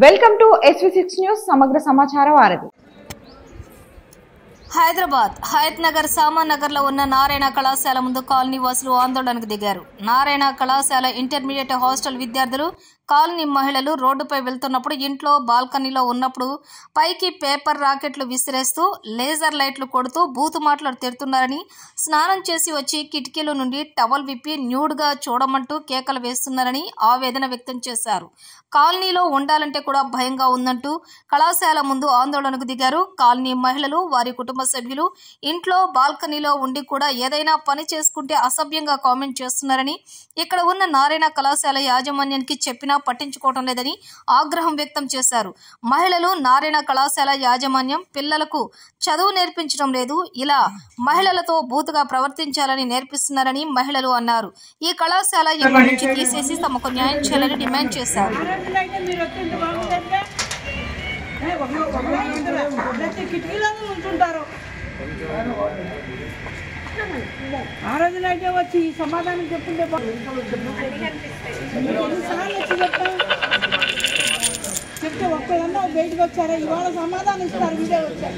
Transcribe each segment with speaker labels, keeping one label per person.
Speaker 1: Welcome to SV6 news సమగ్ర సమాచార వారధి.
Speaker 2: హైదరాబాద్ హయత్ నగర్ సామాన్ నగర్ లో ఉన్న నారాయణ కళాశాల ముందు కాలనీ వాసులు ఆందోళనకు దిగారు. నారాయణ కళాశాల ఇంటర్మీడియట్ హాస్టల్ విద్యార్థులు కాలనీ మహిళలు రోడ్డుపై వెళ్తున్నప్పుడు ఇంట్లో బాల్కనీలో ఉన్నప్పుడు పైకి పేపర్ రాకెట్లు విసిరేస్తూ లేజర్ లైట్లు కొడుతూ బూతు మాటలు తిడుతున్నారని, స్నానం చేసి వచ్చి కిటికీల నుండి టవల్ విప్పి న్యూడ్గా చూడమంటూ కేకలు వేస్తున్నారని ఆవేదన వ్యక్తం చేశారు. కాలనీలో ఉండాలంటే కూడా భయంగా ఉందంటూ కళాశాల ముందు ఆందోళనకు దిగారు. కాలనీ మహిళలు వారి కుటుంబ సభ్యులు ఇంట్లో బాల్కనీలో ఉండి కూడా ఏదైనా పని చేసుకుంటే అసభ్యంగా కామెంట్ చేస్తున్నారని, ఇక్కడ ఉన్న నారాయణ కళాశాల యాజమాన్యానికి చెప్పినా పట్టించుకోవడం లేదని ఆగ్రహం వ్యక్తం చేశారు. మహిళలు నారాయణ కళాశాల యాజమాన్యం పిల్లలకు చదువు నేర్పించడం లేదు, ఇలా మహిళలతో బూతుగా ప్రవర్తించాలని నేర్పిస్తున్నారని మహిళలు అన్నారు. ఈ కళాశాల ఇక్కడి నుంచి తీసేసి తమకు న్యాయం చేయాలని డిమాండ్ చేశారు.
Speaker 3: ఆ రోజులైతే వచ్చి సమాధానం చెప్తుంటే చెప్తే ఒక్కళ్ళన్నా బయటకు వచ్చారా? ఇవాళ సమాధానం ఇస్తారు. వీడియో వచ్చారు.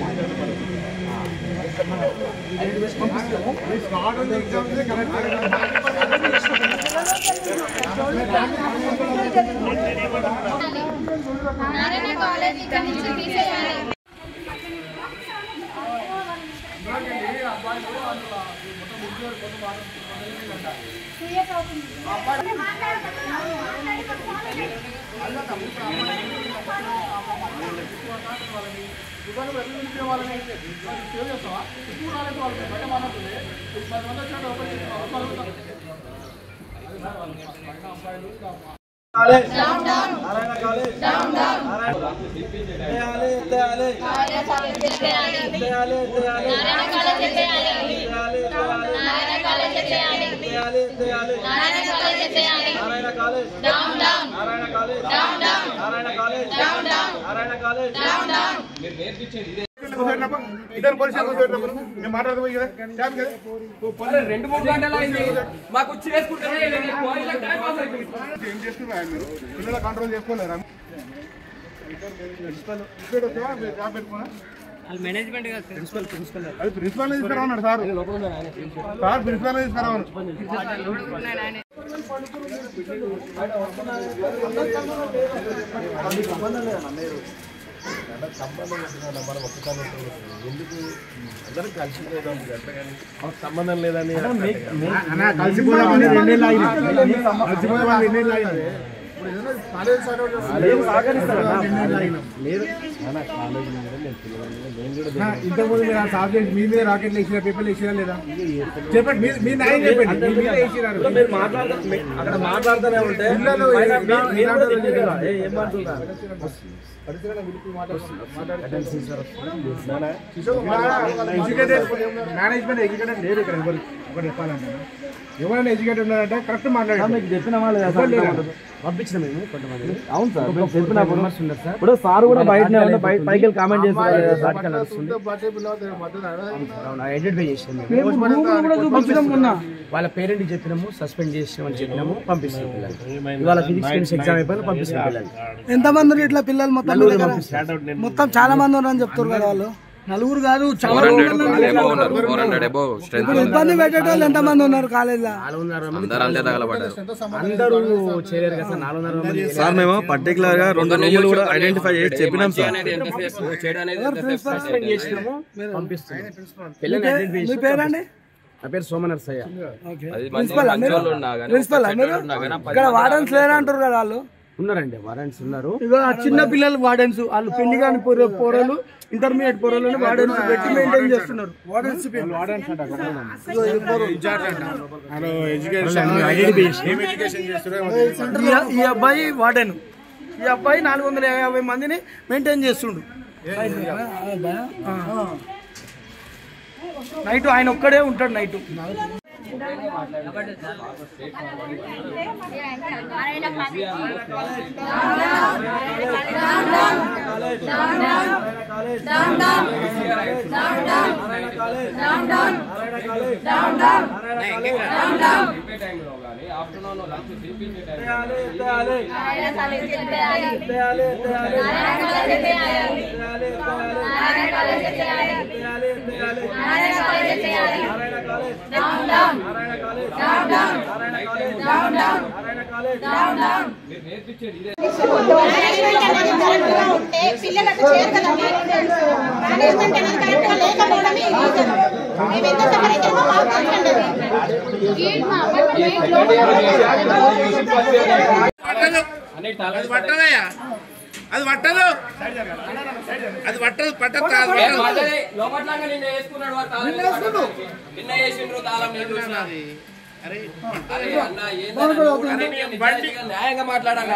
Speaker 4: కంట్రోల్ చేసుకోలేరా? ప్రిన్సిపల్ తీసుకురావన్నాడు సార్. ప్రిన్సిపల్ తీసుకురావన్నాడు. సంబంధం లేదని ఇంతకుముందు మీరు ఆ సబ్జెక్ట్ మీ మీద రాకెట్లు వేసినా, పేపర్లు వేసినా లేదా చెప్పండి. మీ న్యాయం చెప్పండి. మీరు అక్కడ మాట్లాడుతూనే ఉంటే మేనేజ్మెంట్ ఎడ్యుకేటెడ్ లేదు ఇక్కడ. ఒకటి చెప్పాలంటే ఎవరైనా ఎడ్యుకేటెడ్ ఉన్నారంటే కరెక్ట్ మాట్లాడారు. మీకు చెప్పిన వాళ్ళు పంపించిన మేము కొంతమంది. అవును సార్, చెప్పిన ఇప్పుడు సార్ కూడా బయట పైకి వెళ్ళి కామెంట్ చేస్తారు. వాళ్ళ పేరెంట్ చెప్పినాము, సస్పెండ్ చేసినామని చెప్పినాము, పంపిస్తున్నాం పిల్లలు. ఇవాళ ఫిజిక్స్ ఎగ్జామ్ అయిపోయి పంపిస్తున్నాం పిల్లలు.
Speaker 3: ఎంతమంది ఇట్లా పిల్లలు మొత్తం చాలా మంది ఉన్నారని చెప్తారు కదా వాళ్ళు. నలుగురు కాదు, చాలా ఇబ్బంది పెట్టేటోళ్ళు ఎంతమంది ఉన్నారు కాలేజీలో?
Speaker 5: సార్ మేము పర్టికులర్ గా 2 రూములు కూడా ఐడెంటిఫై చేసి చెప్పినాం సార్.
Speaker 3: మీ పేరండి?
Speaker 5: నా పేరు సోమనర్సయ్య.
Speaker 3: ప్రిన్సిపల్ ఇక్కడ వార్డెన్స్ లేరంటారు కదా వాళ్ళు?
Speaker 5: ఉన్నారండి, వారెంట్స్ ఉన్నారు.
Speaker 3: ఇక చిన్న పిల్లలు వార్డెన్స్, వాళ్ళు పెళ్లి కాని పోరలు, ఇంటర్మీడియట్ పోరలను వార్డెన్స్ పెట్టి మెయింటైన్ చేస్తున్నారు. ఈ అబ్బాయి వార్డెన్, ఈ అబ్బాయి 450 మందిని మెయింటైన్ చేస్తుండు. నైట్ ఆయన ఒక్కడే ఉంటాడు. నైట్
Speaker 6: పిల్లలకు చేరు కదండి మేనేజ్మెంట్ అనేది కరెక్ట్ గా లేకపోవడమే మేము ఎంత సహకరించామో మాకు తెలుసండి
Speaker 7: అది పట్టదు అది పట్టదు పట్టదు న్యాయంగా మాట్లాడాలి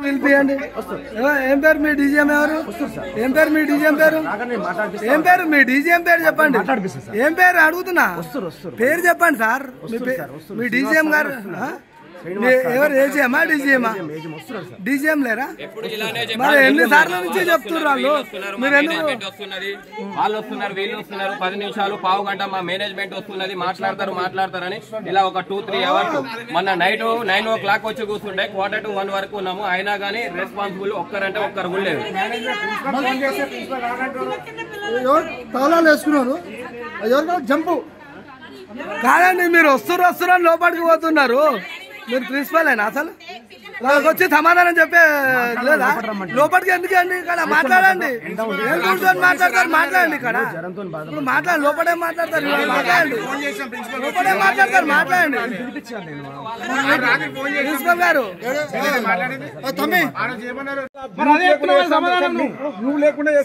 Speaker 3: పిలిపియండి. ఏం పేరు మీ డీజీఎం ఎవరు? ఏం పేరు మీ డీజీఎం పేరు? ఏం పేరు మీ డీజీఎం పేరు చెప్పండి. ఏం పేరు అడుగుతున్నా, పేరు చెప్పండి సార్. మీ డీజీఎం గారు ఎవరు? ఏజీఎమా డీజీఎమా? డీజీఎం లేరా? మరి ఎన్నిసార్లు నుంచి చెప్తున్నారు మీరు? ఎందుకు
Speaker 7: వాళ్ళు వస్తున్నారు, వీళ్ళు వస్తున్నారు, 10 నిమిషాలు పావు గంట మా మేనేజ్మెంట్ వస్తున్నది, మాట్లాడతారని ఇలా ఒక 2-3 అవర్స్ మొన్న నైట్ 9 o'clock వచ్చి కూర్చుంటే 1:45 వరకు ఉన్నాము. అయినా కానీ రెస్పాన్సిబుల్ ఒక్కరంటే ఒక్కరు కూడా లేదు.
Speaker 3: తాళాలు వేసుకున్నారు ఎవరు? జంపు కాదండి, మీరు వస్తున్నారు లోపలికి పోతున్నారు. మీరు ప్రిన్సిపలేనా? అసలు వాళ్ళకి వచ్చి సమాధానం చెప్పే లేదా? లోపలికి ఎందుకండి? ఇక్కడ మాట్లాడండి. మాట్లాడండి ఇక్కడ ఇప్పుడు మాట్లాడండి. లోపడే మాట్లాడతారు, మాట్లాడండి. లోపడే మాట్లాడతారు, మాట్లాడండి. ప్రిన్సిపల్ గారు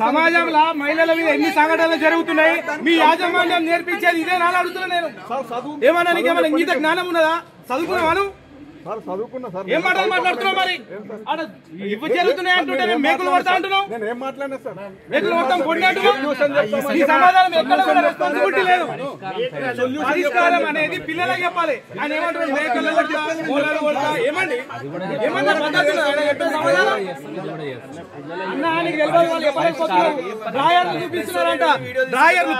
Speaker 4: సమాజంలో మహిళల మీద ఎన్ని సంఘటనలు జరుగుతున్నాయి? మీ యాజమాన్యం నేర్పించేది ఇదే నాన్న అడుగుతున్నా నేను. ఏమన్నా నీకేమన్నా ఇంగిత జ్ఞానం ఉన్నదా? చదువుకున్నావాను? ఏం మాటలు మాట్లాడుతున్నావు? మరి ఇవి జరుగుతున్నాయి అంటుంటే మేకులు కొడతా అంటున్నావు. మేకులు కొడతాం కొట్టి అంటున్నావు. ఈ సమాధానం ఎక్కడ కూడా రెస్పాన్సిబిలిటీ లేదు. పరిష్కారం అనేది పిల్లలకు చెప్పాలి. ఆయన ఏమంటారు? మేకలు కొడతా, మూలలు కొడతా. ఏమండి ఏమన్నా పద్ధతులు డ్రాయర్లు చూపిస్తున్నారంట.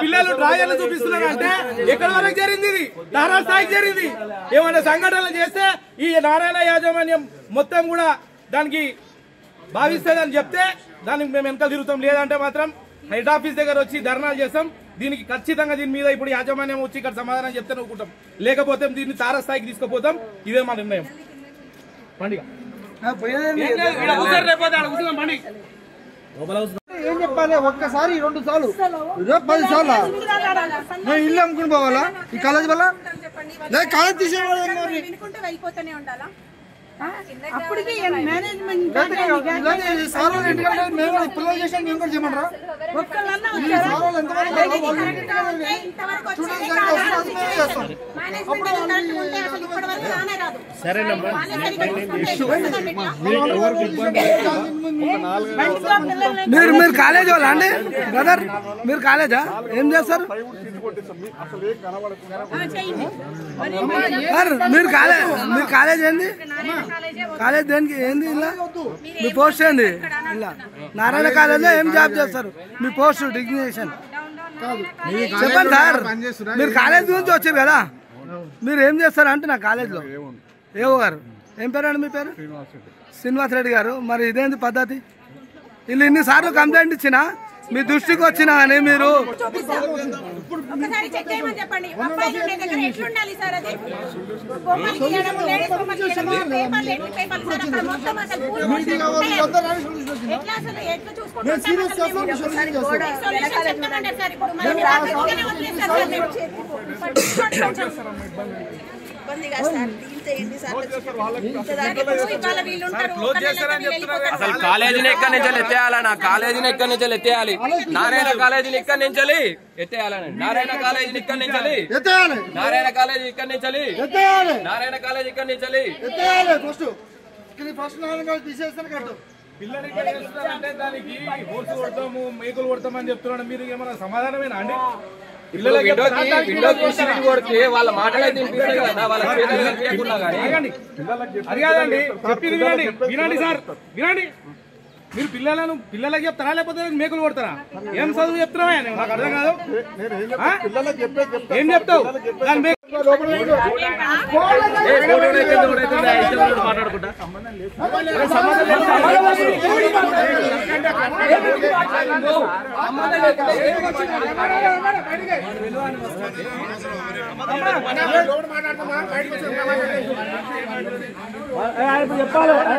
Speaker 4: పిల్లలు డ్రాయర్లు చూపిస్తున్నారంటే ఎక్కడి వరకు జరిగింది? ఇది తారా స్థాయికి జరిగింది. ఏమైనా సంఘటనలు చేస్తే ఈ నారాయణ యాజమాన్యం మొత్తం కూడా దానికి భావిస్తుందని చెప్తే దానికి మేము వెనకాల తిరుగుతాం. లేదంటే మాత్రం హెడ్ ఆఫీస్ దగ్గర వచ్చి ధర్నాలు చేస్తాం. దీనికి ఖచ్చితంగా దీని మీద ఇప్పుడు యాజమాన్యం వచ్చి ఇక్కడ సమాధానం చెప్తే నవ్వుకుంటాం. లేకపోతే దీన్ని తారస్థాయికి తీసుకుపోతాం. ఇదే మా నిర్ణయం. పండుగ
Speaker 3: ఏం చెప్పాలి? ఒక్కసారి 2 సార్లు 10 సార్లు మేము ఇల్లు అమ్ముకుని పోవాలా ఈ కాలేజ్ వల్ల? లేదు కాలేజ్
Speaker 6: వినుకుంటూ వెళ్ళిపోతూనే ఉండాలా? అప్పటికి మేనేజ్మెంట్
Speaker 3: మీరు కాలేజ్ వాళ్ళ అండి బ్రదర్? మీరు కాలేజా? ఏం చేస్తారు మీరు? కాలేజ్ ఏంది? కాలేజ్ దేనికి ఏంది? ఇలా మీ పోస్ట్ ఏంది? ఇలా నారాయణ కాలేజ్లో ఏం జాబ్ చేస్తారు? మీ పోస్ట్ డిగ్నిషన్ చెప్పండి సార్. మీరు కాలేజ్ నుంచి వచ్చారు కదా, మీరు ఏం చేస్తారు అంటే నా కాలేజ్లో ఏవో గారు. ఏం పేరు అండి మీ పేరు? శ్రీనివాస్ రెడ్డి గారు, మరి ఇదేంటి పద్ధతి? వీళ్ళు ఇన్నిసార్లు కంప్లైంట్ ఇచ్చినా మీ దృష్టికి వచ్చినా అని మీరు
Speaker 6: ఒకసారి చెక్ చేయమని చెప్పండి. అబ్బాయిలు ఉండే దగ్గర ఎట్లుండాలి సార్? అది బొమ్మలు గీయడం, లేడీస్ బొమ్మలు గీయడం, పేపర్లు ఎట్లా పేపర్లు సార్? అక్కడ మొత్తం అసలు ఎట్లా అసలు ఎట్లా చూసుకుంటాం సార్? చెప్తామంటారు సార్. ఇప్పుడు మనం వదిలేస్తారు ఇబ్బందిగా సార్.
Speaker 7: అసలు కాలేజీని ఎక్కడి నుంచి ఎత్తేయాలన్నా? కాలేజీని ఎక్కడి నుంచి ఎత్తేయాలి? నారాయణ కాలేజీని ఇక్కడి నుంచి ఎత్తేయాలని. నారాయణ కాలేజీని ఇక్కడి నుంచి నారాయణ కాలేజీ ఇక్కడి నుంచి నారాయణ కాలేజీ ఇక్కడి నుంచి
Speaker 4: పిల్లలు ఇక్కడ చేస్తున్నారంటే దానికి బోర్సు కొడతాము, మేకులు కొడతామని చెప్తున్నాడు. మీరు ఏమన్నా సమాధానమేనా అండి?
Speaker 7: వాళ్ళ మాటలైతే
Speaker 4: అది కాదండి, చెప్పింది వినండి. వినండి సార్, వినండి. మీరు పిల్లలకి చెప్తారా లేకపోతే మేకులు కొడతారా? ఏం చదువు చెప్తున్నావా? నాకు అర్థం కాదు. ఏం చెప్తావు? మాట్లాడుకుంటా చెప్పాలి.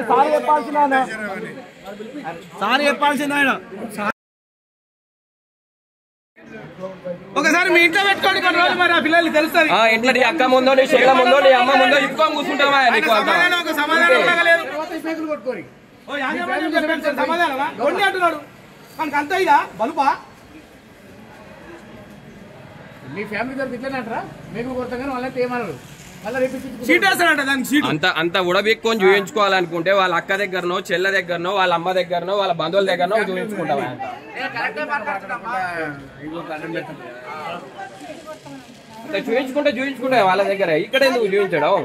Speaker 4: సార్ చెప్పాల్సిన సార్ చెప్పాల్సింది ఆయన. ఒకసారి మీ ఇంట్లో పెట్టుకోండి కొన్ని రోజులు, మరి ఆ పిల్లలు తెలుస్తుంది.
Speaker 7: ఇంట్లో నీ అక్క ముందో, నీ చెల్ల ముందో, నీ అమ్మ ముందో ఇప్పుకొని కూర్చుంటావా?
Speaker 4: ఒక సమాధానం లేదు. సమాధానమా? కొన్ని అంటున్నాడు మనకు అంత ఇదా బలుపా? మీ ఫ్యామిలీ తరపు ఇట్లనే అంటారా? మీకు కొడతాం కానీ వాళ్ళైతే ఏమన్నారు?
Speaker 7: అంత ఉడబెక్కుని చూపించుకోవాలనుకుంటే వాళ్ళ అక్క దగ్గరనో, చెల్ల దగ్గరనో, వాళ్ళ అమ్మ దగ్గరనో, వాళ్ళ బంధువుల దగ్గరనో చూపించుకుంటావా? చూపించుకుంటే వాళ్ళ దగ్గర ఇక్కడ ఎందుకు చూపించడం?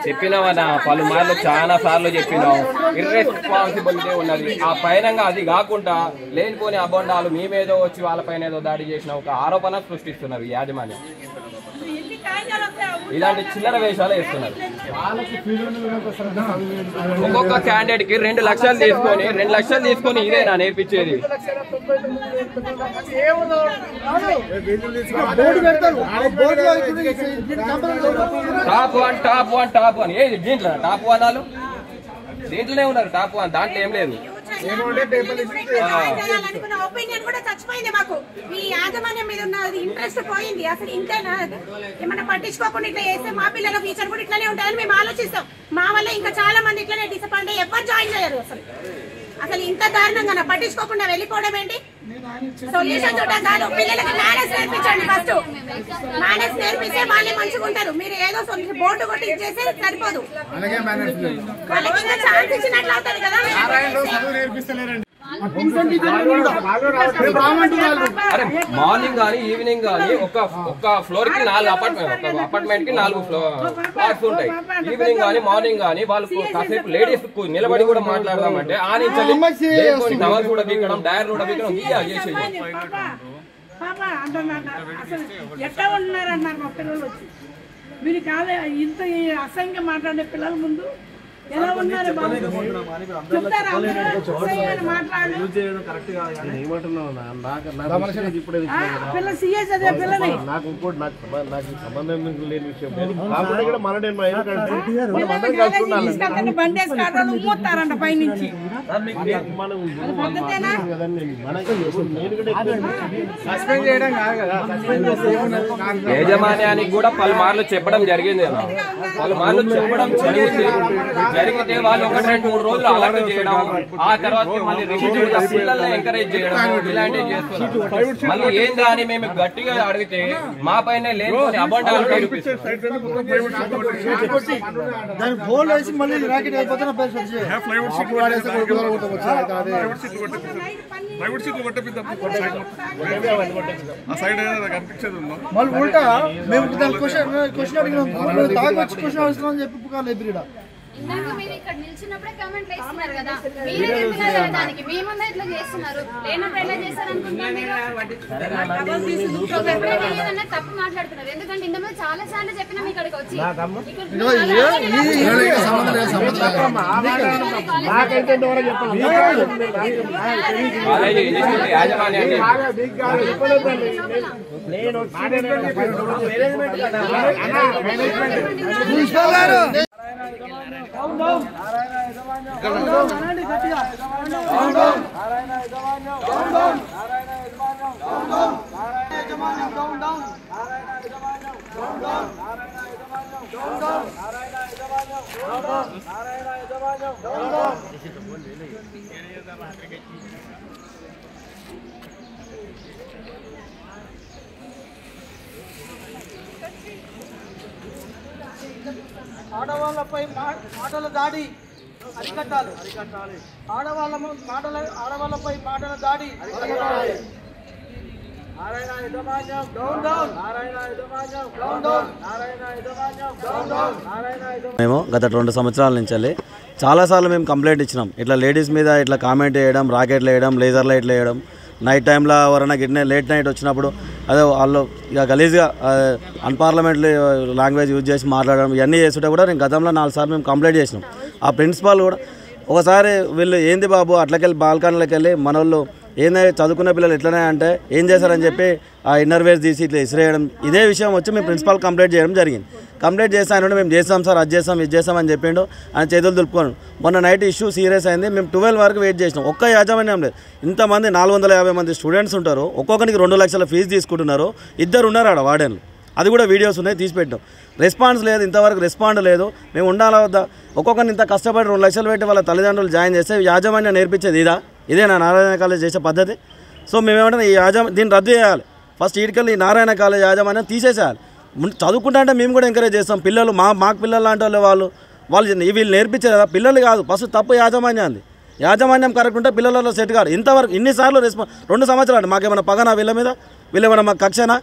Speaker 7: చెప్పినావా? పలుమార్లు చాలా సార్లు చెప్పినావు. ఇర్రెస్పాన్సిబిలిటీ ఉన్నది. ఆ పైన అది కాకుండా లేనిపోని అబద్ధాలు మేమేదో వచ్చి వాళ్ళ పైన ఏదో దాడి చేసిన ఒక ఆరోపణ సృష్టిస్తున్నారు యాజమాన్యం. ఇలాంటి చిల్లర వేషాలు వేస్తున్నారు. ఒక్కొక్క క్యాండిడేట్ కి 2 లక్షలు తీసుకొని ఇదేనా నేర్పించేది? టాప్ వన్ ఏది? దీంట్లో టాప్ 1 దీంట్లోనే ఉన్నారు. టాప్ 1 దాంట్లో ఏం లేదు.
Speaker 6: ఒపీనియన్ కూడా చచ్చిపోయింది మాకు. ఈ యాజమాన్యం మీద ఉన్న ఇంట్రెస్ట్ పోయింది. అసలు ఇంతేనా? ఏమన్నా పట్టించుకోకుండా ఇట్లా చేస్తే మా పిల్లల ఫ్యూచర్ కూడా ఇట్లానే ఉంటాయని మేము ఆలోచిస్తాం. మా వల్ల ఇంకా చాలా మంది ఇట్లానే డిసప్పాయింట్ అయ్యి ఎవరు జాయిన్ చేయరు. అసలు ఇంత దారుణంగా పట్టించుకోకుండా వెళ్ళిపోవడం ఏంటి? సొల్యూషన్ చూడడం కాదు. పిల్లలకి మేనేజ్ నేర్పించండి. ఫస్ట్ మేనేజ్ నేర్పిస్తే వాళ్ళే మంచిగా ఉంటారు. మీరు ఏదో బోర్డు కొట్టి చేస్తే సరిపోదు. వాళ్ళకి ఇంకా ఛాన్స్ ఇచ్చినట్లు అవుతుంది కదా.
Speaker 7: అరే మార్నింగ్ గానీ ఈవినింగ్ గానీ ఒక ఫ్లోర్ కి 4 అపార్ట్మెంట్ కి 4 ఫ్లాట్స్ ఉంటాయి. ఈవినింగ్ గానీ మార్నింగ్ గానీ వాళ్ళు కాసేపు లేడీస్ నిలబడి కూడా మాట్లాడదామంటే ఆ నుంచి టవర్ కూడా బీకడం, డైర్ కూడా బీకడం చేసేది.
Speaker 8: ఎట్లా ఉంటున్నారన్నారు మా పిల్లలు వచ్చి. మీరు కాలే ఇంత అసహ్యంగా మాట్లాడే పిల్లల ముందు ఎలా ఉన్నారు బాబు? చెప్తారా? పిల్ల సీఎస్ అదే పిల్లని బండేసి కాదు ఉమ్మొత్తారంట పైనుంచి.
Speaker 7: యాజమాన్యానికి కూడా పలుమార్లు చెప్పడం జరిగింది. జరిగితే వాళ్ళు 1-2-3 రోజులు అలర్ట్ చేయడం, ఆ తర్వాత మళ్ళీ రిపీటెడ్ గా పిల్లల్ని ఎంకరేజ్ చేయడం ఇలాంటివి చేస్తున్నారు. మళ్ళీ ఏందా అని మేము గట్టిగా అడిగితే మా పైన లేని అబద్ధాలు నిరూపిస్తారు.
Speaker 3: మళ్ళీ ఉల్టా మేము క్వశ్చన్ అడిగినాం, తాగొచ్చి క్వశ్చన్ అవసరం అని చెప్పి పుకార్లు ఎప్పుడు
Speaker 9: అక్కడ నిల్చున్నప్పుడే కామెంట్లు వేస్తున్నారు కదా, మీరే చెప్తున్నారు కదా దానికి, మీ ముందే ఇట్లా చేస్తున్నారు, లేనప్పుడు ఎలా చేస్తారు అనుకుంటున్నారు మీరు? ఎప్పుడైనా ఏదన్నా తప్పు మాట్లాడుతున్నారు, ఎందుకంటే ఇంతమంది చాలా సార్లు చెప్పినా మీ ఇక్కడికి వచ్చి
Speaker 10: ఆడవాళ్ళపై మాటల దాడి అరికట్టాలి. ఆడవాళ్ళపై మాటల దాడి అరికట్టాలి.
Speaker 11: మేము గత 2 సంవత్సరాల నుంచి చాలాసార్లు మేము కంప్లైంట్ ఇచ్చినాం. ఇట్లా లేడీస్ మీద ఇట్లా కామెంట్ వేయడం, రాకెట్లు వేయడం, లేజర్ లైట్లు వేయడం, నైట్ టైంలో ఎవరైనా గిట్నే లేట్ నైట్ వచ్చినప్పుడు అదే వాళ్ళు ఇక గలీజ్గా అన్పార్లమెంటరీ లాంగ్వేజ్ యూజ్ చేసి మాట్లాడడం ఇవన్నీ చేస్తుంటే కూడా నేను గతంలో 4 సార్లు మేము కంప్లైంట్ చేసినాం. ఆ ప్రిన్సిపాల్ కూడా ఒకసారి వీళ్ళు ఏంది బాబు అట్లకెళ్ళి బాల్కనీలోకి వెళ్ళి మన వాళ్ళు ఏంటంటే చదువుకునే పిల్లలు ఎట్లనే అంటే ఏం చేశారని చెప్పి ఆ ఇన్నర్వేర్స్ తీసి ఇట్లా ఇసిరేయడం, ఇదే విషయం వచ్చి మేము ప్రిన్సిపాల్ కంప్లైంట్ చేయడం జరిగింది. కంప్లైంట్ చేస్తే ఆయన మేము చేస్తాం సార్, అది చేస్తాం ఇది చేస్తాం అని చెప్పిండు. ఆయన చేతులు దులుపుకోండి. మొన్న నైట్ ఇష్యూ సీరియస్ అయింది. మేము 12 వరకు వెయిట్ చేసినాం. ఒక్క యాజమాన్యం లేదు. ఇంతమంది 450 మంది స్టూడెంట్స్ ఉంటారు, ఒక్కొక్కరికి 2 లక్షల ఫీజు తీసుకుంటున్నారు. 2 ఉన్నారు ఆడ వార్డెన్లు, అది కూడా వీడియోస్ ఉన్నాయి, తీసి పెట్టాం. రెస్పాన్స్ లేదు, ఇంతవరకు రెస్పాండ్ లేదు. మేము ఉండాలా వద్దా? ఒక్కొక్కరిని ఇంత కష్టపడి 2 లక్షలు పెట్టి వాళ్ళ తల్లిదండ్రులు జాయిన్ చేస్తే యాజమాన్యం నేర్పించేది ఇదే నా నారాయణ కాలేజ్ చేసే పద్ధతి. సో మేమేమంటే ఈ దీన్ని రద్దు చేయాలి. ఫస్ట్ ఈడికెళ్ళి ఈ నారాయణ కాలేజ్ యాజమాన్యం తీసేసేయాలి. చదువుకుంటా అంటే మేము కూడా ఎంకరేజ్ చేస్తాం. పిల్లలు మాకు పిల్లలు లాంటి వాళ్ళు వీళ్ళు నేర్పించేది కదా, పిల్లలు కాదు. ఫస్ట్ తప్పు యాజమాన్యాన్ని. యాజమాన్యం కరెక్ట్ ఉంటే పిల్లలలో సెట్ కాదు. ఇంతవరకు ఇన్నిసార్లు 2 సంవత్సరాలు మాకేమైనా పగనా వీళ్ళేమైనా మాకు కక్షనా?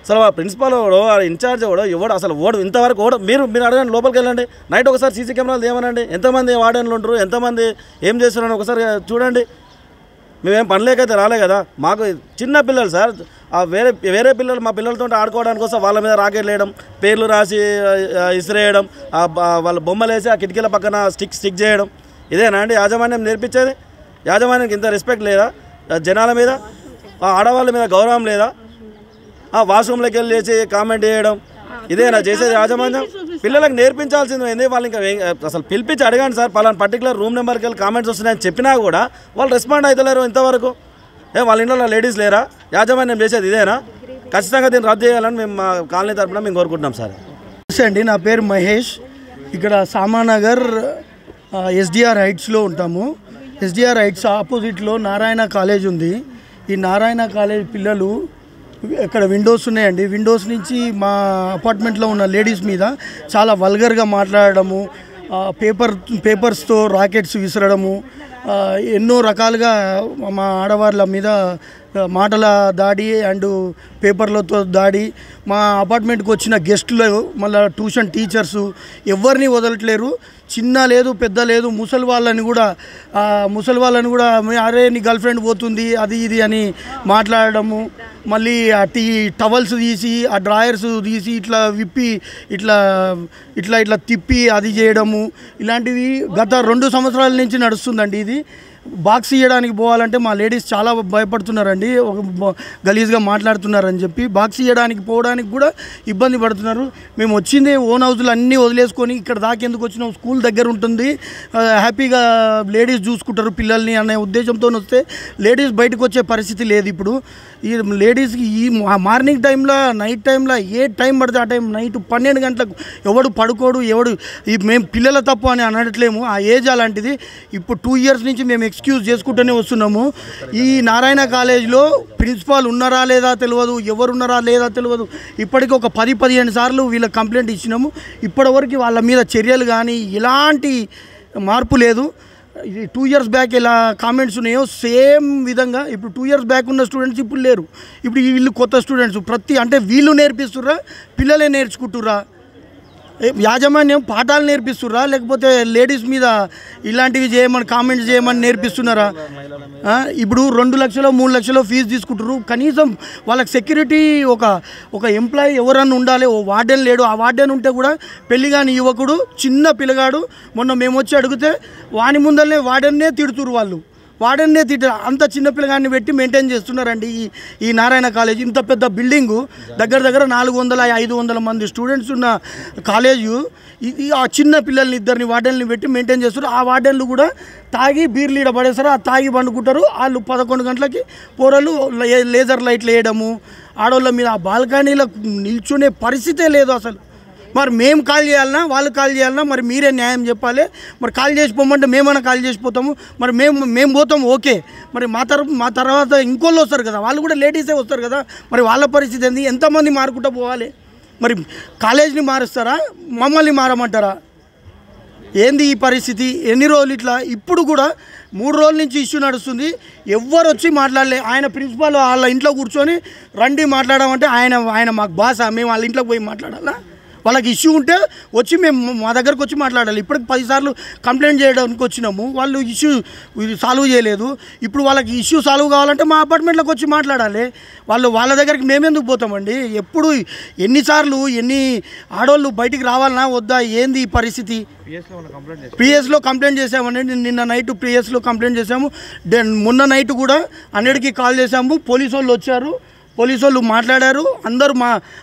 Speaker 11: అసలు ఆ ప్రిన్సిపాల్ ఎవడో, ఇన్ఛార్జ్ ఎవడో అసలు ఇంతవరకు మీరు అడగండి, లోపలికి వెళ్ళండి. నైట్ ఒకసారి సీసీ కెమెరాలు ఏమనండి, ఎంతమంది వార్డెన్లు ఉంటారు, ఎంతమంది ఏం చేస్తున్నారని ఒకసారి చూడండి. మేమేం పనిలేకైతే రాలే కదా. మాకు చిన్న పిల్లలు సార్, వేరే పిల్లలు మా పిల్లలతో ఆడుకోవడానికి కోసం వాళ్ళ మీద రాకెట్ వేయడం, పేర్లు రాసి ఇసిరేయడం, వాళ్ళ బొమ్మలు వేసి ఆ కిటికీల పక్కన స్టిక్ చేయడం, ఇదేనా అండి యాజమాన్యం నేర్పించేది? యాజమాన్యానికి ఇంత రెస్పెక్ట్ లేదా? జనాల మీద, ఆడవాళ్ళ మీద గౌరవం లేదా? వాష్రూమ్లోకి వెళ్ళి చేసి కామెంట్ చేయడం, ఇదేనా చేసేది యాజమాన్యం? పిల్లలకు నేర్పించాల్సింది ఏంది? వాళ్ళు ఇంకా అసలు పిలిపించి అడగండి సార్, పలానా పర్టికులర్ రూమ్ నెంబర్కి వెళ్ళి కామెంట్స్ వస్తున్నాయని చెప్పినా కూడా వాళ్ళు రెస్పాండ్ అవుతలేరు ఇంతవరకు. వాళ్ళ ఇంట్లో లేడీస్ లేరా? యాజమాన్యం చేసేది ఇదేనా? ఖచ్చితంగా దీన్ని రద్దు చేయాలని మేము మా కాలనీ తరఫున మేము కోరుకుంటున్నాం సార్.
Speaker 10: అండి, నా పేరు మహేష్. ఇక్కడ సామానగర్ ఎస్డిఆర్ హైట్స్లో ఉంటాము. ఎస్డిఆర్ హైట్స్ ఆపోజిట్లో నారాయణ కాలేజ్ ఉంది. ఈ నారాయణ కాలేజ్ పిల్లలు ఇక్కడ విండోస్ ఉన్నాయండి. విండోస్ నుంచి మా అపార్ట్మెంట్లో ఉన్న లేడీస్ మీద చాలా వల్గర్గా మాట్లాడము, పేపర్స్తో రాకెట్స్ విసరడము, ఎన్నో రకాలుగా మా ఆడవాళ్ళ మీద మాటల దాడి అండ్ పేపర్లతో దాడి. మా అపార్ట్మెంట్కి వచ్చిన గెస్టులు, మళ్ళీ ట్యూషన్ టీచర్సు ఎవరిని వదలట్లేరు. చిన్న లేదు పెద్ద లేదు, ముసలి వాళ్ళని కూడా అరే నీ గర్ల్ ఫ్రెండ్ పోతుంది అది ఇది అని మాట్లాడడము, మళ్ళీ ఆ టవల్స్ తీసి ఆ డ్రాయర్స్ తీసి ఇట్లా విప్పి ఇట్లా తిప్పి అది చేయడము, ఇలాంటివి గత 2 సంవత్సరాల నుంచి నడుస్తుందండి. ఇది బాక్స్ ఇవ్వడానికి పోవాలంటే మా లేడీస్ చాలా భయపడుతున్నారండి, గలీజ్గా మాట్లాడుతున్నారని చెప్పి బాక్స్ ఇవ్వడానికి పోవడానికి కూడా ఇబ్బంది పడుతున్నారు. మేము వచ్చింది ఓన్ హౌస్లు అన్నీ వదిలేసుకొని ఇక్కడ దాకెందుకు వచ్చినాం, స్కూల్ దగ్గర ఉంటుంది, హ్యాపీగా లేడీస్ చూసుకుంటారు పిల్లల్ని అనే ఉద్దేశంతో వస్తే లేడీస్ బయటకు వచ్చే పరిస్థితి లేదు. ఇప్పుడు ఈ లేడీస్కి ఈ మార్నింగ్ టైంలో నైట్ టైంలో ఏ టైం పడితే ఆ టైం నైట్ 12 గంటలకు ఎవడు పడుకోడు, మేము పిల్లల తప్పు అని అనట్లేము, ఆ ఏజ్ అలాంటిది. ఇప్పుడు 2 ఇయర్స్ నుంచి మేము ఎక్స్క్యూజ్ చేసుకుంటూనే వస్తున్నాము. ఈ నారాయణ కాలేజ్లో ప్రిన్సిపాల్ ఉన్నారా లేదా తెలియదు, ఎవరున్నారా లేదా తెలియదు. ఇప్పటికీ ఒక 10-15 సార్లు వీళ్ళ కంప్లైంట్ ఇచ్చినాము. ఇప్పటివరకు వాళ్ళ మీద చర్యలు కానీ ఎలాంటి మార్పు లేదు. ఇది 2 ఇయర్స్ బ్యాక్ ఎలా కామెంట్స్ ఉన్నాయో సేమ్ విధంగా ఇప్పుడు 2 ఇయర్స్ బ్యాక్ ఉన్న స్టూడెంట్స్ ఇప్పుడు లేరు. ఇప్పుడు వీళ్ళు కొత్త స్టూడెంట్స్ అంటే వీళ్ళు నేర్పిస్తుర్రా, పిల్లలే నేర్చుకుంటుర్రా? యాజమాన్యం పాఠాలు నేర్పిస్తున్నారా లేకపోతే లేడీస్ మీద ఇలాంటివి చేయమని కామెంట్స్ చేయమని నేర్పిస్తున్నారా? ఇప్పుడు 2 లక్షలు 3 లక్షలు ఫీజు తీసుకుంటారు. కనీసం వాళ్ళకి సెక్యూరిటీ ఒక ఎంప్లాయీ ఎవరన్నా ఉండాలి. ఓ వార్డెన్ లేడు. ఆ వార్డెన్ ఉంటే కూడా పెళ్లి కాని యువకుడు చిన్న పిల్లగాడు మొన్న మేము వచ్చి అడిగితే వాని ముందరనే వార్డెన్నే తిడుతురు. వాళ్ళు వార్డెన్నే అంత చిన్న పిల్లగాన్ని పెట్టి మెయింటైన్ చేస్తున్నారండి ఈ నారాయణ కాలేజ్. ఇంత పెద్ద బిల్డింగు, దగ్గర 400-500 మంది స్టూడెంట్స్ ఉన్న కాలేజు. ఆ చిన్న పిల్లల్ని 2 వార్డెన్లు పెట్టి మెయింటైన్ చేస్తారు. ఆ వార్డెన్లు కూడా తాగి బీర్లు ఈడ పడేస్తారు. ఆ తాగి పండుకుంటారు. వాళ్ళు 11 గంటలకి పోరలు లేజర్ లైట్లు వేయడము, ఆడవాళ్ళ మీద ఆ బాల్కనీలో నిల్చునే పరిస్థితే లేదు అసలు. మరి మేము కాల్ చేయాలన్నా వాళ్ళు కాల్ చేయాలన్నా మరి మీరే న్యాయం చెప్పాలి. మరి కాల్ చేసిపోమంటే మేమన్నా కాల్ చేసిపోతాము. మరి మేము పోతాము ఓకే. మరి మా తర్వాత ఇంకోళ్ళు వస్తారు కదా, వాళ్ళు కూడా లేడీసే వస్తారు కదా. మరి వాళ్ళ పరిస్థితి ఏంది? ఎంతమంది మారుకుంటూ పోవాలి? మరి కాలేజీని మారుస్తారా, మమ్మల్ని మారమంటారా? ఏంది ఈ పరిస్థితి? ఎన్ని రోజులు ఇట్లా? ఇప్పుడు కూడా 3 రోజుల నుంచి ఇష్యూ నడుస్తుంది. ఎవ్వరు వచ్చి మాట్లాడలే. ఆయన ప్రిన్సిపాల్ వాళ్ళ ఇంట్లో కూర్చొని రండి మాట్లాడమంటే ఆయన మాకు బాస, మేము వాళ్ళ ఇంట్లోకి పోయి మాట్లాడాలా? వాళ్ళకి ఇష్యూ ఉంటే వచ్చి మేము మా దగ్గరకు వచ్చి మాట్లాడాలి. ఇప్పటికి 10 సార్లు కంప్లైంట్ చేయడానికి వచ్చినాము. వాళ్ళు ఇష్యూ సాల్వ్ చేయలేదు. ఇప్పుడు వాళ్ళకి ఇష్యూ సాల్వ్ కావాలంటే మా అపార్ట్మెంట్లోకి వచ్చి మాట్లాడాలి. వాళ్ళ దగ్గరికి మేమెందుకు పోతామండి? ఎప్పుడు ఎన్నిసార్లు ఎన్ని ఆడవాళ్ళు బయటికి రావాలన్నా వద్దా? ఏంది ఈ పరిస్థితి? పిఎస్లో కంప్లైంట్ చేసామండి. నిన్న నైట్ పిఎస్లో కంప్లైంట్ చేసాము. మొన్న నైట్ కూడా 100కి కాల్ చేసాము. పోలీసు వాళ్ళు వచ్చారు. పోలీసు వాళ్ళు మాట్లాడారు. అందరూ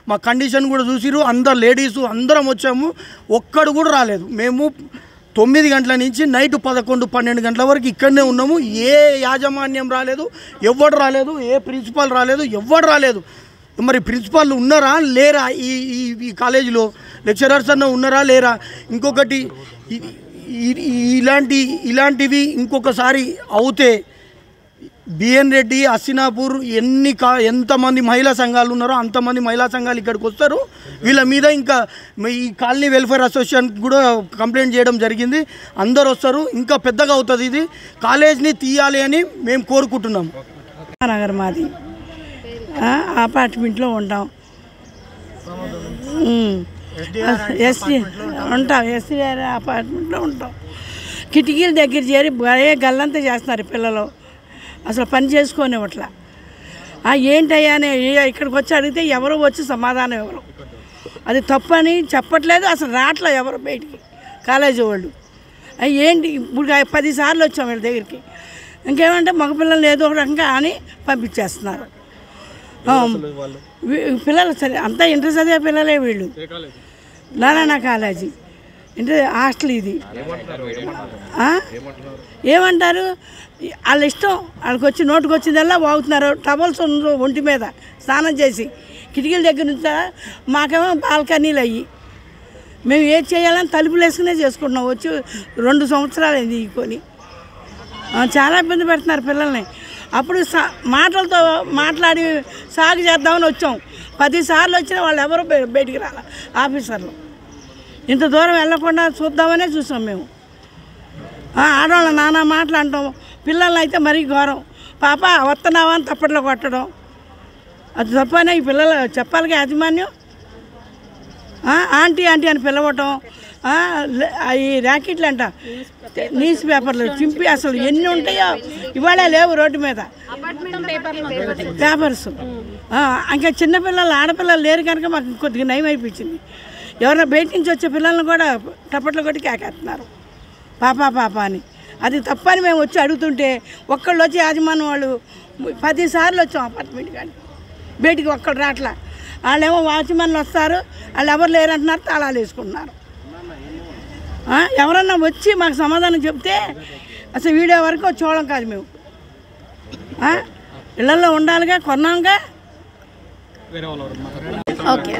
Speaker 10: మా కండిషన్ కూడా చూసిరు. అందరు లేడీసు అందరం వచ్చాము. ఒక్కడు కూడా రాలేదు. మేము 9 గంటల నుంచి నైట్ 11-12 గంటల వరకు ఇక్కడనే ఉన్నాము. ఏ యాజమాన్యం రాలేదు, ఎవ్వడు రాలేదు, ఏ ప్రిన్సిపాల్ రాలేదు, ఎవ్వడు రాలేదు. మరి ప్రిన్సిపాల్ ఉన్నారా లేరా? ఈ కాలేజీలో లెక్చరర్స్ అన్న ఉన్నారా లేరా? ఇంకొకటి ఇలాంటివి ఇంకొకసారి అవుతే బిఎన్ రెడ్డి, అస్సినాపూర్ ఎంతమంది మహిళా సంఘాలు ఉన్నారో అంతమంది మహిళా సంఘాలు ఇక్కడికి వస్తారు. వీళ్ళ మీద ఇంకా ఈ కాలనీ వెల్ఫేర్ అసోసియేషన్ కూడా కంప్లైంట్ చేయడం జరిగింది. అందరు వస్తారు. ఇంకా పెద్దగా అవుతుంది. ఇది కాలేజ్ని తీయాలి అని మేము కోరుకుంటున్నాం.
Speaker 8: నగర్ మాది అపార్ట్మెంట్లో ఉంటాం. ఎస్టీఆర్ అపార్ట్మెంట్లో ఉంటాం. కిటికీల దగ్గర చేరి గల్లంతా చేస్తున్నారు పిల్లలు. అసలు పని చేసుకోనివ్వట్లా. ఏంటయ్యా అని ఇక్కడికి వచ్చి అడిగితే ఎవరు వచ్చి సమాధానం ఎవరు? అది తప్పని చెప్పట్లేదు. అసలు రాట్లా ఎవరు బయటికి కాలేజీ వాళ్ళు. ఏంటి ఇప్పుడు 10 సార్లు వచ్చాం వీళ్ళ దగ్గరికి. ఇంకేమంటే మగపిల్లలు ఏదో ఒక రకంగా అని పంపించేస్తున్నారు. పిల్లలు సరే అంతా ఇంటర్ చదివే పిల్లలే వీళ్ళు. నారాయణ కాలేజీ ఇంటర్ హాస్టల్ ఇది. ఏమంటారు? వాళ్ళ ఇష్టం. వాళ్ళకి వచ్చి నోటుకు వచ్చిందల్లా వాగుతున్నారు. టవల్స్ ఒంటి మీద స్నానం చేసి కిటికీల దగ్గర నుంచి మాకేమో బాల్కనీలు అయ్యి మేము ఏది చేయాలని తలుపులు వేసుకునే చేసుకుంటున్నాం. వచ్చి 2 సంవత్సరాలు అయింది ఈ కొని. చాలా ఇబ్బంది పెడుతున్నారు పిల్లల్ని. అప్పుడు మాటలతో మాట్లాడి సాగు చేద్దామని వచ్చాం. 10 సార్లు వచ్చినా వాళ్ళు ఎవరు బయటికి రాలి. ఆఫీసర్లు ఇంత దూరం వెళ్ళకుండా చూద్దామనే చూసాం మేము. ఆడవాళ్ళ నానా మాట్లాడటం, పిల్లల్ని అయితే మరీ ఘోరం. పాప వస్తున్నావా అని తప్పట్లో కొట్టడం అది తప్పనే. ఈ పిల్లలు చెప్పాలిగా యాజమాన్యం. ఆంటీ ఆంటీ అని పిలవటం. ఈ ర్యాకెట్లు అంట న్యూస్ పేపర్లు చింపి అసలు ఎన్ని ఉంటాయో ఇవాళ లేవు రోడ్డు మీద పేపర్స్. ఇంకా చిన్నపిల్లలు ఆడపిల్లలు లేరు కనుక మాకు కొద్దిగా నయం అయిపోయింది. ఎవరైనా బయట నుంచి వచ్చే పిల్లల్ని కూడా టప్పట్లు కొట్టి కేకేస్తున్నారు పాప అని. అది తప్పని మేము వచ్చి అడుగుతుంటే ఒక్కళ్ళు వచ్చి యాజమాన్యం వాళ్ళు 10 సార్లు వచ్చాం అపార్ట్మెంట్ కానీ బయటికి ఒక్కళ్ళు రాట్లా. వాళ్ళేమో వాచ్మెన్లు వస్తారు, వాళ్ళు ఎవరు లేరంటున్నారు, తాళాలు వేసుకుంటున్నారు. ఎవరన్నా వచ్చి మాకు సమాధానం చెప్తే అసలు వీడియో వరకు చూడడం కాదు మేము. ఇళ్లలో ఉండాలిగా, కొన్నాంగా.
Speaker 12: ఓకే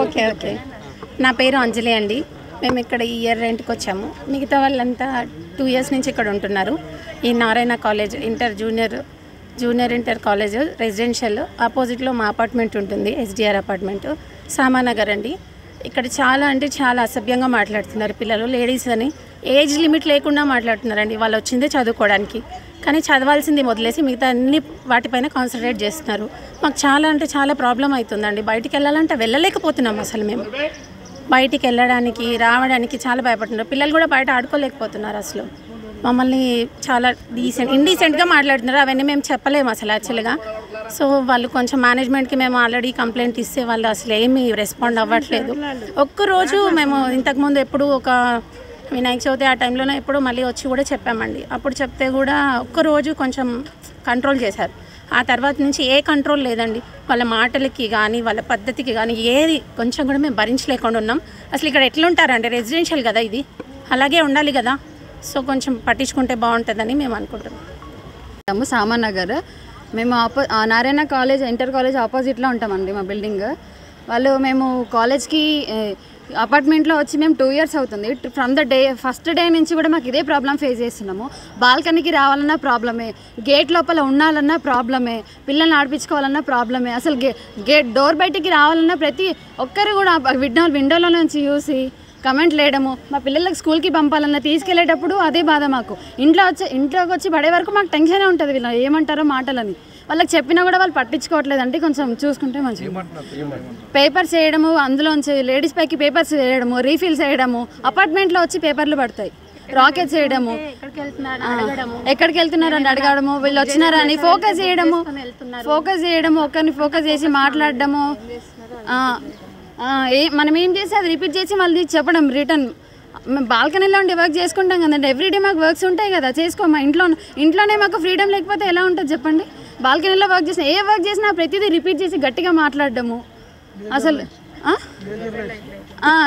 Speaker 12: ఓకే ఓకే నా పేరు అంజలి అండి. మేము ఇక్కడ ఈ ఇయర్ రెంట్కి వచ్చాము. మిగతా వాళ్ళంతా 2 years నుంచి ఇక్కడ ఉంటున్నారు. ఈ Narayana college junior inter college residential ఆపోజిట్లో మా అపార్ట్మెంట్ ఉంటుంది. ఎస్డిఆర్ అపార్ట్మెంట్ సామానగర్ అండి. ఇక్కడ చాలా అంటే చాలా అసభ్యంగా మాట్లాడుతున్నారు పిల్లలు, లేడీస్ అని ఏజ్ లిమిట్ లేకుండా మాట్లాడుతున్నారండి. వాళ్ళు వచ్చిందే చదువుకోవడానికి, కానీ చదవాల్సింది వదిలేసి మిగతా అన్ని వాటిపైన కాన్సన్ట్రేట్ చేస్తున్నారు. మాకు చాలా అంటే చాలా ప్రాబ్లం అవుతుందండి. బయటికి వెళ్ళాలంటే వెళ్ళలేకపోతున్నాం. అసలు మేము బయటికి వెళ్ళడానికి రావడానికి చాలా భయపడుతున్నారు. పిల్లలు కూడా బయట ఆడుకోలేకపోతున్నారు. అసలు మమ్మల్ని చాలా ఇండీసెంట్గా మాట్లాడుతున్నారు. అవన్నీ మేము చెప్పలేము అసలు యాక్చువల్గా. సో వాళ్ళు కొంచెం మేనేజ్మెంట్కి మేము ఆల్రెడీ కంప్లైంట్ ఇస్తే వాళ్ళు అసలు ఏమీ రెస్పాండ్ అవ్వట్లేదు. ఒక్కరోజు మేము ఇంతకుముందు ఎప్పుడు ఒక వినాయక చవితి ఆ టైంలోనే ఎప్పుడు మళ్ళీ వచ్చి కూడా చెప్పామండి. అప్పుడు చెప్తే కూడా ఒక్కరోజు కొంచెం కంట్రోల్ చేశారు. ఆ తర్వాత నుంచి ఏ కంట్రోల్ లేదండి. వాళ్ళ మాటలకి కానీ వాళ్ళ పద్ధతికి కానీ ఏది కొంచెం కూడా మేము భరించలేకుండా ఉన్నాం. అసలు ఇక్కడ ఎట్లుంటారండి, రెసిడెన్షియల్ కదా ఇది, అలాగే ఉండాలి కదా. సో కొంచెం పట్టించుకుంటే బాగుంటుందని మేము అనుకుంటున్నాము.
Speaker 13: సామానగర్ మేము నారాయణ కాలేజ్ ఇంటర్ కాలేజ్ ఆపోజిట్లో ఉంటామండి మా బిల్డింగ్. మేము కాలేజ్కి అపార్ట్మెంట్లో వచ్చి మేము 2 years అవుతుంది. ఫ్రమ్ ద ఫస్ట్ డే నుంచి కూడా మాకు ఇదే ప్రాబ్లం ఫేస్ చేస్తున్నాము. బాల్కనీకి రావాలన్నా ప్రాబ్లమే, గేట్ లోపల ఉండాలన్నా ప్రాబ్లమే, పిల్లల్ని ఆడిపించుకోవాలన్నా ప్రాబ్లమే. అసలు గేట్ డోర్ బయటికి రావాలన్నా ప్రతి ఒక్కరు కూడా విండోలో నుంచి చూసి కమెంట్లు వేయడము. మా పిల్లలకి స్కూల్కి పంపాలన్నా తీసుకెళ్లేటప్పుడు అదే బాధ మాకు. ఇంట్లోకి వచ్చి పడే వరకు మాకు టెన్షనే ఉంటుంది, వీళ్ళు ఏమంటారో మాటలని. వాళ్ళకి చెప్పినా కూడా వాళ్ళు పట్టించుకోవట్లేదండి. కొంచెం చూసుకుంటే మంచిగా. పేపర్స్ వేయడము, అందులోంచి లేడీస్ పైకి పేపర్స్ వేయడము, రీఫిల్స్ వేయడము, అపార్ట్మెంట్లో వచ్చి పేపర్లు పడతాయి, రాకెట్స్ వేయడము, ఎక్కడికి వెళ్తున్నారు అని అడగడము, వీళ్ళు వచ్చినారని ఫోకస్ చేయడము, ఒకరిని ఫోకస్ చేసి మాట్లాడడము. మనం ఏం చేసి అది రిపీట్ చేసి మళ్ళీ చెప్పడం రిటర్న్. మేము బాల్కనీలో ఉండి వర్క్ చేసుకుంటాం కదండి, ఎవ్రీడే మాకు వర్క్స్ ఉంటాయి కదా, చేసుకోమా. ఇంట్లోనే మాకు ఫ్రీడమ్ లేకపోతే ఎలా ఉంటుంది చెప్పండి. బాల్కనీలో వర్క్ చేసిన ఏ వర్క్ చేసినా ప్రతిదీ రిపీట్ చేసి గట్టిగా మాట్లాడడము. అసలు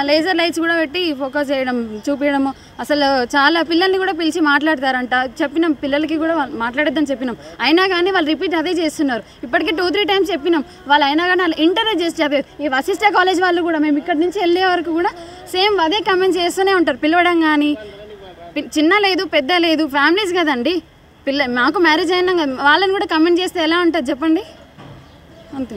Speaker 13: లేజర్ లైట్స్ కూడా పెట్టి ఫోకస్ చేయడం, చూపించడము. అసలు చాలా పిల్లల్ని కూడా పిలిచి మాట్లాడతారంట. చెప్పినాం పిల్లలకి కూడా మాట్లాడొద్దని చెప్పినాం, అయినా కానీ వాళ్ళు రిపీట్ అదే చేస్తున్నారు. ఇప్పటికీ 2-3 times చెప్పినాం వాళ్ళు, అయినా కానీ వాళ్ళు ఎంకరేజ్ చేసి చదివారు. ఈ వశిష్ట కాలేజ్ వాళ్ళు కూడా మేము ఇక్కడి నుంచి వెళ్ళే వరకు కూడా సేమ్ అదే కమెంట్ చేస్తూనే ఉంటారు. పిలవడం కానీ, చిన్న లేదు పెద్ద లేదు, ఫ్యామిలీస్ కదండి. మాకు మ్యారేజ్ అయినా వాళ్ళని కూడా కమెంట్ చేస్తే ఎలా ఉంటుంది చెప్పండి, అంతే.